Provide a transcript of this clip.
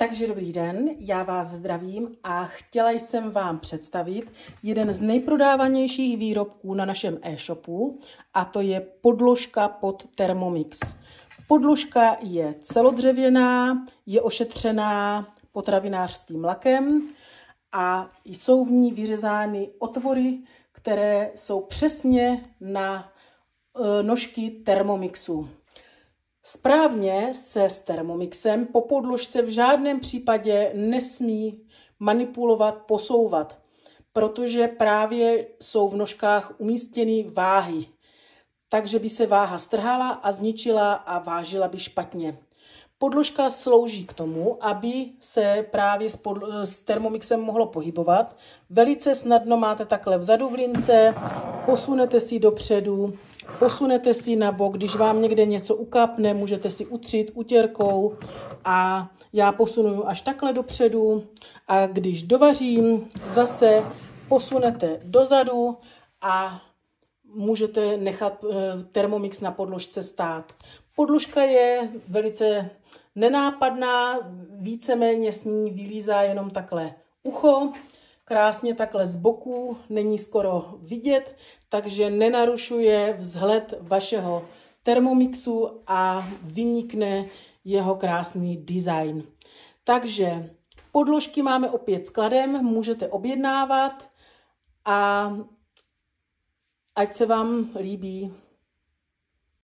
Takže dobrý den, já vás zdravím a chtěla jsem vám představit jeden z nejprodávanějších výrobků na našem e-shopu a to je podložka pod Thermomix. Podložka je celodřevěná, je ošetřená potravinářským lakem a jsou v ní vyřezány otvory, které jsou přesně na nožky Thermomixu. Správně se s Thermomixem po podložce v žádném případě nesmí manipulovat, posouvat, protože právě jsou v nožkách umístěny váhy, takže by se váha strhala a zničila a vážila by špatně. Podložka slouží k tomu, aby se právě s Thermomixem mohlo pohybovat. Velice snadno máte takhle vzadu v lince, posunete si dopředu, posunete si na bok, když vám někde něco ukapne, můžete si utřít utěrkou a já posunu až takhle dopředu a když dovařím, zase posunete dozadu a můžete nechat Thermomix na podložce stát. Podložka je velice nenápadná, víceméně s ní vylízá jenom takhle ucho, krásně takhle z boku, není skoro vidět, takže nenarušuje vzhled vašeho Thermomixu a vynikne jeho krásný design. Takže podložky máme opět skladem, můžete objednávat a ať se vám líbí.